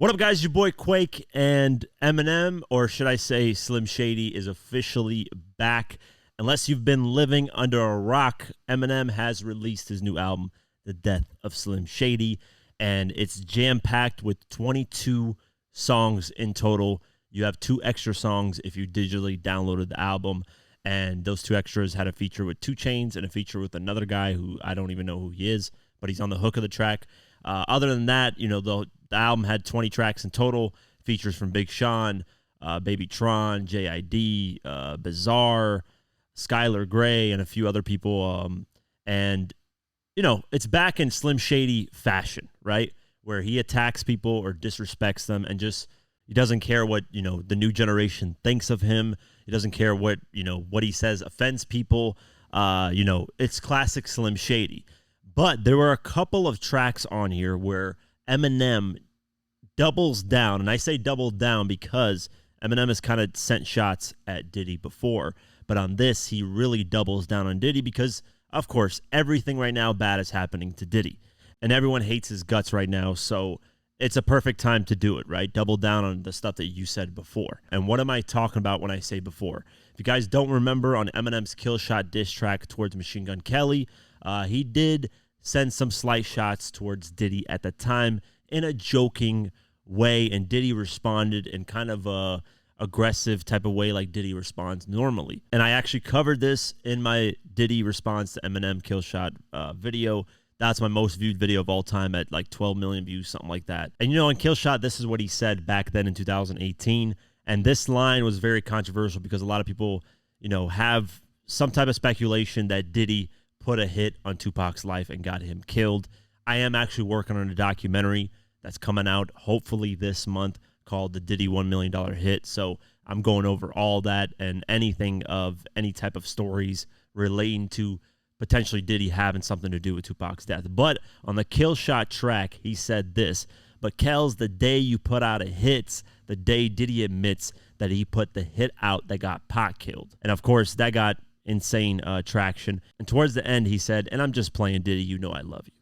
What up, guys? Your boy Quake, and Eminem, or should I say Slim Shady, is officially back. Unless you've been living under a rock, Eminem has released his new album, The Death of Slim Shady, and it's jam-packed with 22 songs in total. You have 2 extra songs if you digitally downloaded the album, and those 2 extras had a feature with 2 Chainz and a feature with another guy who I don't even know who he is, but he's on the hook of the track. Other than that, the album had 20 tracks in total, features from Big Sean, Baby Tron, JID, Bizarre, Skylar Grey, and a few other people. And it's back in Slim Shady fashion, right? Where he attacks people or disrespects them and just he doesn't care what, the new generation thinks of him. He doesn't care what he says offends people. It's classic Slim Shady. But there were a couple of tracks on here where Eminem doubles down, and I say double down because Eminem has kind of sent shots at Diddy before, but on this, he really doubles down on Diddy because, of course, everything right now bad is happening to Diddy, and everyone hates his guts right now, so it's a perfect time to do it, right? Double down on the stuff that you said before. And what am I talking about when I say before? If you guys don't remember, on Eminem's Kill Shot diss track towards Machine Gun Kelly, he did send some slight shots towards Diddy at the time in a joking way, and Diddy responded in kind of a aggressive type of way like Diddy responds normally. And I actually covered this in my Diddy response to Eminem Kill Shot video. That's my most viewed video of all time at like 12 million views, something like that. And in Kill Shot, this is what he said back then in 2018. And this line was very controversial because a lot of people, have some type of speculation that Diddy put a hit on 2Pac's life and got him killed. I am actually working on a documentary that's coming out hopefully this month called The Diddy $1 Million Hit. So I'm going over all that and anything of any type of stories relating to potentially Diddy having something to do with 2Pac's death. But on the Kill Shot track, he said this: "But Kel's, the day you put out a hits, the day Diddy admits that he put the hit out that got Pac killed." And of course, that got insane traction. And towards the end, he said, "And I'm just playing Diddy, I love you."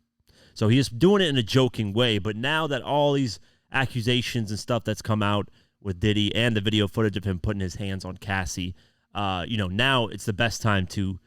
So he is doing it in a joking way. But now that all these accusations and stuff that's come out with Diddy and the video footage of him putting his hands on Cassie, now it's the best time to,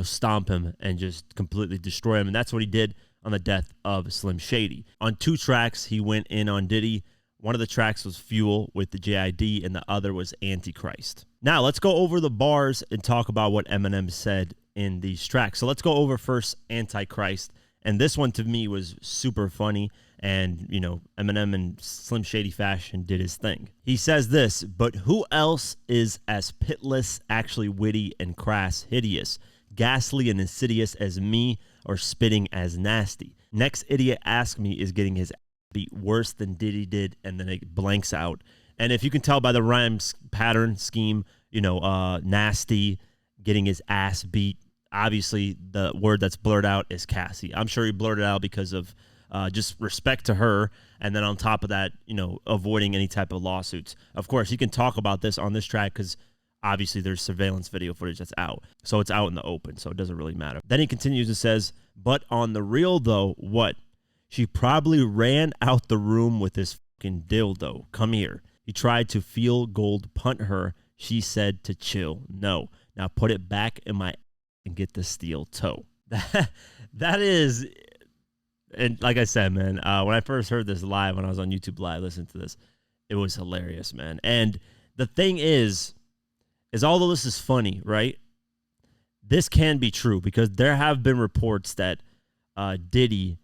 stomp him and just completely destroy him. And that's what he did on the death of Slim Shady. On 2 tracks, he went in on Diddy. One of the tracks was Fuel with the JID, and the other was Antichrist. Now, let's go over the bars and talk about what Eminem said in these tracks. So let's go over first Antichrist. And this one, to me, was super funny. And, Eminem in Slim Shady fashion did his thing. He says this: "But who else is as pitless, actually witty and crass, hideous, ghastly and insidious as me, or spitting as nasty? Next idiot ask me is getting his beat worse than Diddy did," and then it blanks out. And if you can tell by the rhymes pattern scheme, nasty, getting his ass beat, obviously the word that's blurred out is Cassie. I'm sure he blurred it out because of just respect to her, and then on top of that, avoiding any type of lawsuits. Of course, he can talk about this on this track because obviously there's surveillance video footage that's out. So it's out in the open, so it doesn't really matter. Then he continues and says, "But on the real though, what? She probably ran out the room with this fucking dildo. Come here. He tried to feel gold punt her. She said to chill. No. Now put it back in my and get the steel toe." That is, and like I said, man, when I first heard this live, when I was on YouTube Live, listening to this, it was hilarious, man. And the thing is although this is funny, right? This can be true because there have been reports that Diddy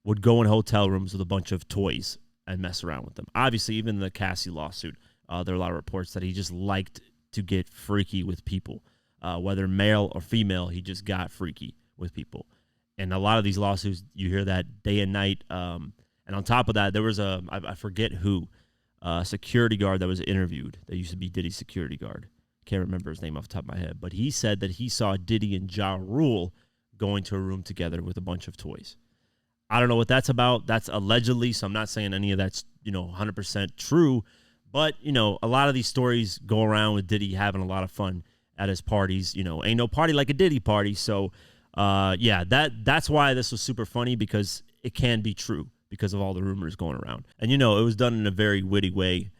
would go in hotel rooms with a bunch of toys and mess around with them. Obviously, even in the Cassie lawsuit, there are a lot of reports that he just liked to get freaky with people. Whether male or female, he just got freaky with people. And a lot of these lawsuits, you hear that day and night. And on top of that, there was I forget who, security guard that was interviewed that used to be Diddy's security guard. Can't remember his name off the top of my head. But he said that he saw Diddy and Ja Rule going to a room together with a bunch of toys. I don't know what that's about. That's allegedly, so I'm not saying any of that's, 100% true. But, a lot of these stories go around with Diddy having a lot of fun at his parties. Ain't no party like a Diddy party. So, that's why this was super funny, because it can be true. because of all the rumors going around. And, it was done in a very witty way.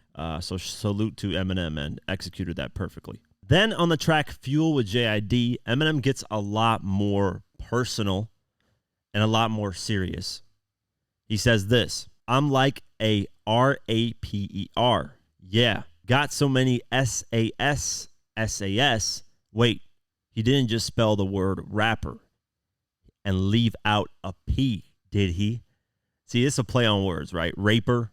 So salute to Eminem, and executed that perfectly. Then on the track Fuel with JID, Eminem gets a lot more personal and a lot more serious. He says this: I'm like a RAPER. Yeah, got so many SAS. Wait, he didn't just spell the word rapper and leave out a P, did he? See, it's a play on words, right? Raper,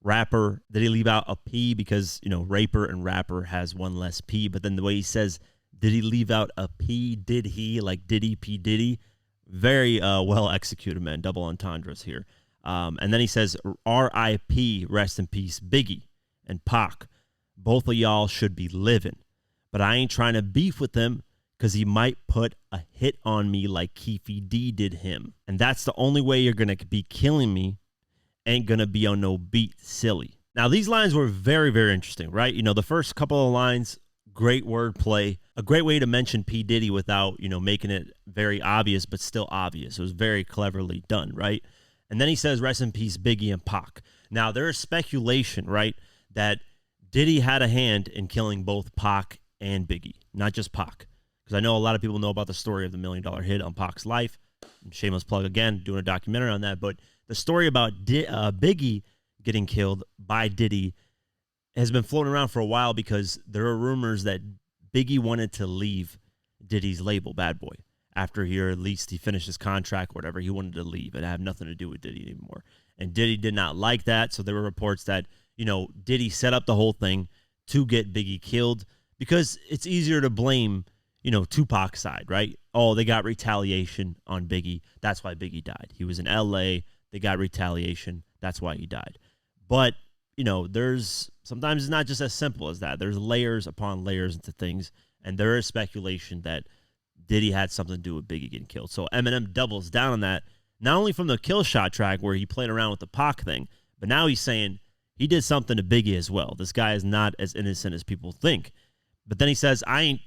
rapper. Did he leave out a P because, raper and rapper has one less P? But then the way he says, did he leave out a P? Did he? Like Diddy, P. Diddy. Very well executed, man. Double entendres here. And then he says, R.I.P., rest in peace, Biggie and Pac. Both of y'all should be living. But I ain't trying to beef with him because he might put a hit on me like Keefy D did him. And that's the only way you're going to be killing me. Ain't going to be on no beat, silly. Now, these lines were very, very interesting, right? The first couple of lines, great wordplay, a great way to mention P. Diddy without, making it very obvious, but still obvious. It was very cleverly done, right? And then he says, rest in peace, Biggie and Pac. Now, there is speculation, right, that Diddy had a hand in killing both Pac and Biggie, not just Pac. Because I know a lot of people know about the story of the $1 million hit on Pac's life. Shameless plug again, doing a documentary on that. But the story about Biggie getting killed by Diddy has been floating around for a while because there are rumors that Biggie wanted to leave Diddy's label, Bad Boy. After he finished his contract or whatever, he wanted to leave and have nothing to do with Diddy anymore. And Diddy did not like that. So there were reports that, Diddy set up the whole thing to get Biggie killed because it's easier to blame, 2Pac's side, right? Oh, they got retaliation on Biggie. That's why Biggie died. He was in L.A. They got retaliation. That's why he died. But, sometimes it's not just as simple as that. There's layers upon layers into things. And there is speculation that Diddy had something to do with Biggie getting killed. So Eminem doubles down on that, not only from the Kill Shot track where he played around with the Pac thing, but now he's saying he did something to Biggie as well. This guy is not as innocent as people think. But then he says, I ain't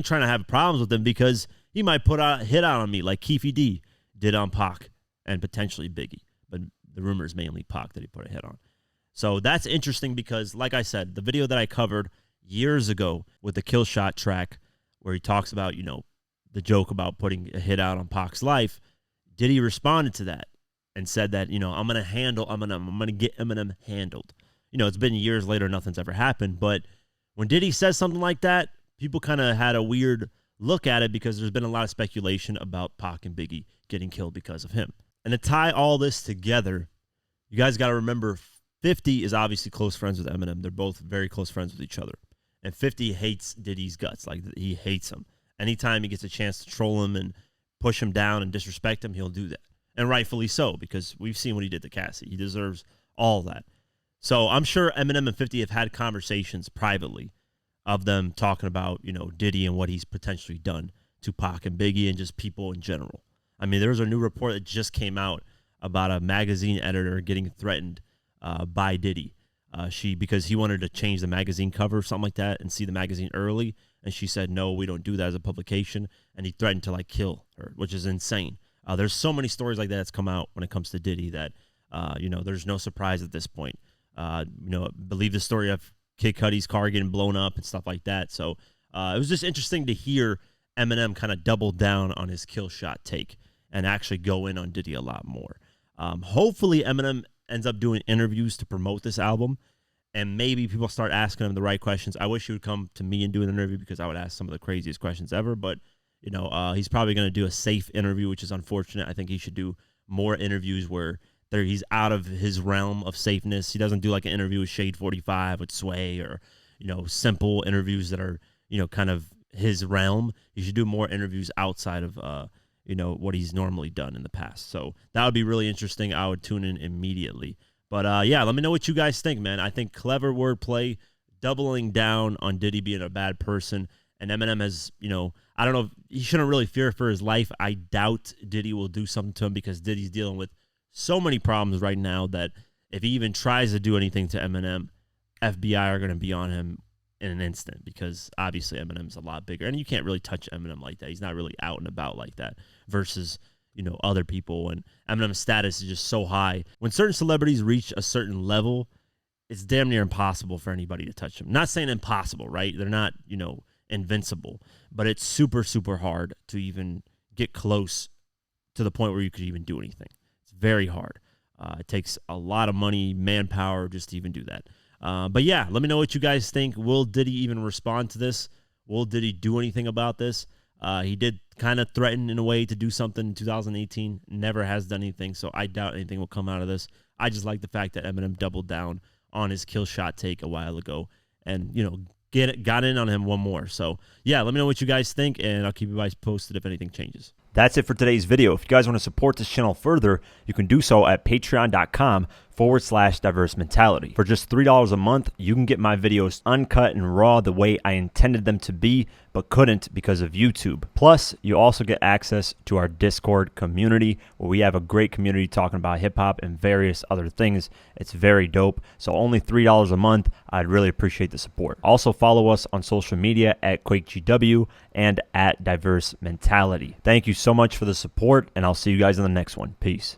trying to have problems with him because he might put a hit out on me like Keefy D did on Pac and potentially Biggie. But the rumor is mainly Pac that he put a hit on. So that's interesting because, like I said, the video that I covered years ago with the Kill Shot track where he talks about, the joke about putting a hit out on Pac's life, Diddy responded to that and said that, I'm going to handle Eminem. I'm going to get Eminem handled. It's been years later. Nothing's ever happened. But when Diddy says something like that, people kind of had a weird look at it because there's been a lot of speculation about Pac and Biggie getting killed because of him. And to tie all this together, you guys got to remember 50 is obviously close friends with Eminem. They're both very close friends with each other. And 50 hates Diddy's guts. Like, he hates him. Anytime he gets a chance to troll him and push him down and disrespect him, he'll do that. And rightfully so, because we've seen what he did to Cassie. He deserves all that. So I'm sure Eminem and 50 have had conversations privately of them talking about, Diddy and what he's potentially done to Pac and Biggie and just people in general. I mean, there's a new report that just came out about a magazine editor getting threatened by Diddy. Because he wanted to change the magazine cover or something like that and see the magazine early. And she said, no, we don't do that as a publication. And he threatened to kill her, which is insane. There's so many stories like that that's come out when it comes to Diddy that, there's no surprise at this point. Believe the story of Kid Cudi's car getting blown up and stuff like that. So it was just interesting to hear Eminem kind of double down on his Kill Shot take and actually go in on Diddy a lot more. Hopefully Eminem ends up doing interviews to promote this album, and maybe people start asking him the right questions. I wish he would come to me and do an interview because I would ask some of the craziest questions ever, but he's probably going to do a safe interview, which is unfortunate. I think he should do more interviews where he's out of his realm of safeness. He doesn't do like an interview with Shade 45 with Sway or, simple interviews that are, kind of his realm. He should do more interviews outside of, what he's normally done in the past. So that would be really interesting. I would tune in immediately. But yeah, let me know what you guys think, man. I think clever wordplay, doubling down on Diddy being a bad person. And Eminem has, I don't know, he shouldn't really fear for his life. I doubt Diddy will do something to him because Diddy's dealing with so many problems right now that if he even tries to do anything to Eminem, FBI are going to be on him in an instant because obviously Eminem's a lot bigger. And you can't really touch Eminem like that. He's not really out and about like that versus, other people. And Eminem's status is just so high. When certain celebrities reach a certain level, it's damn near impossible for anybody to touch them. Not saying impossible, right? They're not, invincible, but it's super, super hard to even get close to the point where you could even do anything. It's very hard. It takes a lot of money, manpower just to even do that. But yeah, let me know what you guys think. Will Diddy even respond to this? Will Diddy do anything about this? He did kind of threaten in a way to do something in 2018. Never has done anything, so I doubt anything will come out of this. I just like the fact that Eminem doubled down on his kill shot take a while ago and, got in on him one more. So, yeah, let me know what you guys think, and I'll keep you guys posted if anything changes. That's it for today's video. If you guys want to support this channel further, you can do so at patreon.com/diverse mentality. For just $3 a month, you can get my videos uncut and raw the way I intended them to be, but couldn't because of YouTube. Plus, you also get access to our Discord community, where we have a great community talking about hip-hop and various other things. It's very dope. So only $3 a month. I'd really appreciate the support. Also, follow us on social media at QuakeGW and at Diverse Mentality. Thank you so much for the support, and I'll see you guys in the next one. Peace.